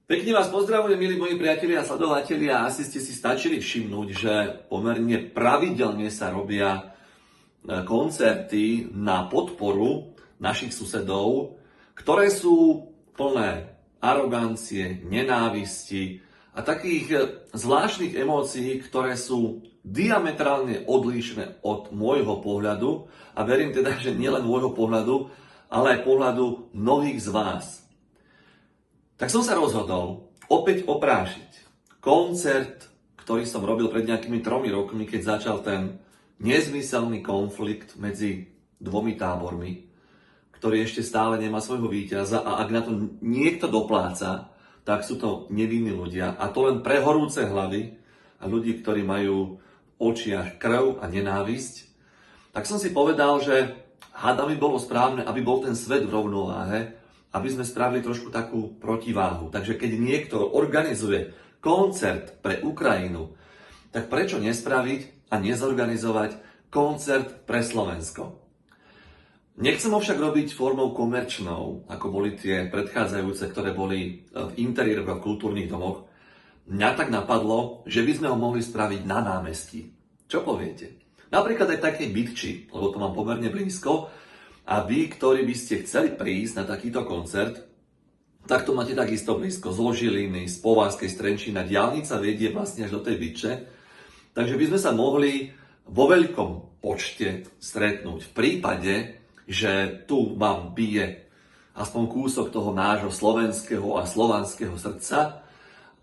Pekne vás pozdravujem, milí moji priatelia a sledovatelia. Asi ste si stačili všimnúť, že pomerne pravidelne sa robia koncerty na podporu našich susedov, ktoré sú plné arogancie, nenávisti a takých zvláštnych emócií, ktoré sú diametrálne odlišné od môjho pohľadu. A verím teda, že nielen môjho pohľadu, ale aj pohľadu mnohých z vás. Tak som sa rozhodol opäť oprášiť koncert, ktorý som robil pred nejakými 3 rokmi, keď začal ten nezmyselný konflikt medzi dvomi tábormi, ktorý ešte stále nemá svojho víťaza, a ak na to niekto dopláca, tak sú to nevinní ľudia, a to len pre horúce hlavy a ľudí, ktorí majú v očiach krv a nenávisť. Tak som si povedal, že hádam by bolo správne, aby bol ten svet v rovnováhe, aby sme spravili trošku takú protiváhu. Takže keď niekto organizuje koncert pre Ukrajinu, tak prečo nespraviť a nezorganizovať koncert pre Slovensko? Nechcem ho však robiť formou komerčnou, ako boli tie predchádzajúce, ktoré boli v interiéroch a v kultúrnych domoch. Mňa tak napadlo, že by sme ho mohli spraviť na námestí. Čo poviete? Napríklad aj takej Bytči, lebo to mám pomerne blízko. A vy, ktorí by ste chceli prísť na takýto koncert, tak to máte takisto blízko zo Žiliny, z Považskej, z Trenčína. Diaľnica vedie vlastne až do tej Bytče. Takže by sme sa mohli vo veľkom počte stretnúť v prípade, že tu vám bije aspoň kúsok toho nášho slovenského a slovanského srdca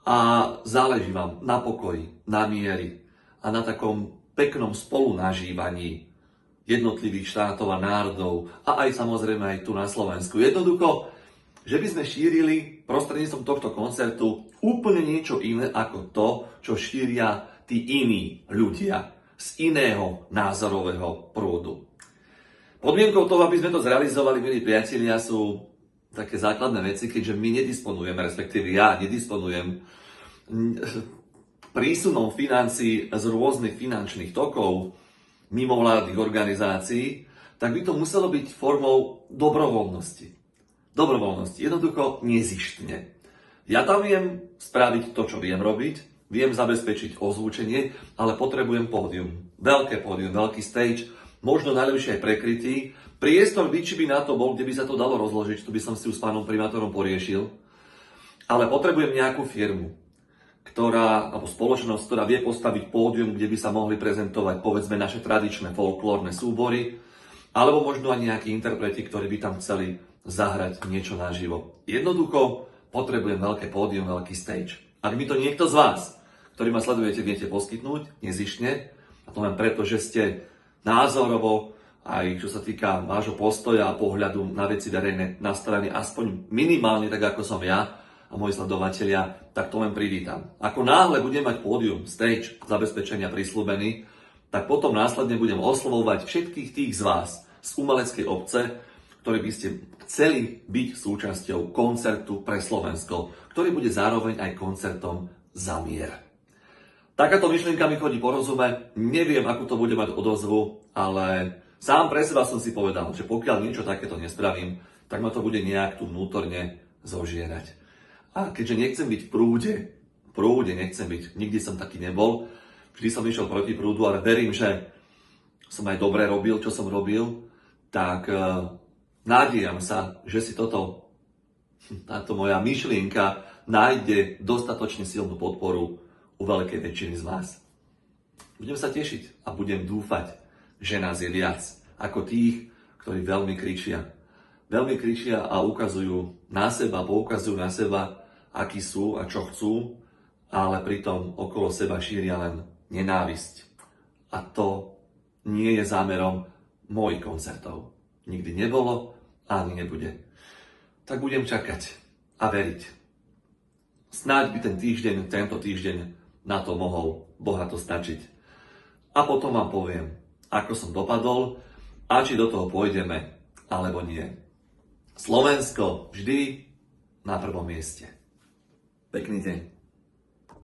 a záleží vám na pokoji, na mieri a na takom peknom spolunažívaní jednotlivých štátov a národov a aj samozrejme aj tu na Slovensku. Jednoducho, že by sme šírili prostredníctvom tohto koncertu úplne niečo iné ako to, čo šíria tí iní ľudia z iného názorového prúdu. Podmienkou toho, aby sme to zrealizovali, milí priatelia, sú také základné veci, keďže my nedisponujeme, respektíve ja nedisponujem prísunom financií z rôznych finančných tokov, mimovládnych organizácií, tak by to muselo byť formou dobrovoľnosti. Dobrovoľnosti, jednoducho nezištne. Ja tam viem spraviť to, čo viem robiť, viem zabezpečiť ozvučenie, ale potrebujem pódium. Veľké pódium, veľký stage, možno najlepšie aj prekrytý. Priestor Bytči by na to bol, kde by sa to dalo rozložiť, tu by som si už s pánom primátorom poriešil. Ale potrebujem nejakú firmu, alebo spoločnosť, ktorá vie postaviť pódium, kde by sa mohli prezentovať, povedzme, naše tradičné folklórne súbory, alebo možno aj nejakí interpreti, ktorí by tam chceli zahrať niečo naživo. Jednoducho potrebujem veľké pódium, veľký stage. Ak mi to niekto z vás, ktorý ma sledujete, viete poskytnúť, nezištne, a to len preto, že ste názorovo, aj čo sa týka vášho postoja a pohľadu na veci verejné nastavení aspoň minimálne tak, ako som ja, a moji sledovatelia, tak to len privítam. Ako náhle budem mať pódium, stage, zabezpečenia prisľúbený, tak potom následne budem oslovovať všetkých tých z vás z umeleckej obce, ktorí by ste chceli byť súčasťou koncertu pre Slovensko, ktorý bude zároveň aj koncertom za mier. Takáto myšlienka mi chodí po rozume, neviem, akú to bude mať odozvu, ale sám pre seba som si povedal, že pokiaľ niečo takéto nespravím, tak ma to bude nejak tu vnútorne zožierať. A keďže nechcem byť v prúde nechcem byť, nikdy som taký nebol, vždy som išiel proti prúdu, ale verím, že som aj dobre robil, čo som robil, tak nádejam sa, že si táto moja myšlienka nájde dostatočne silnú podporu u veľkej väčšiny z vás. Budem sa tešiť a budem dúfať, že nás je viac ako tých, ktorí veľmi kričia. Veľmi kričia a poukazujú na seba, akí sú a čo chcú, ale pritom okolo seba šíria len nenávisť. A to nie je zámerom mojich koncertov. Nikdy nebolo a ani nebude. Tak budem čakať a veriť. Snáď by tento týždeň na to mohol bohato stačiť. A potom vám poviem, ako som dopadol a či do toho pôjdeme, alebo nie. Slovensko vždy na prvom mieste. Pekný deň.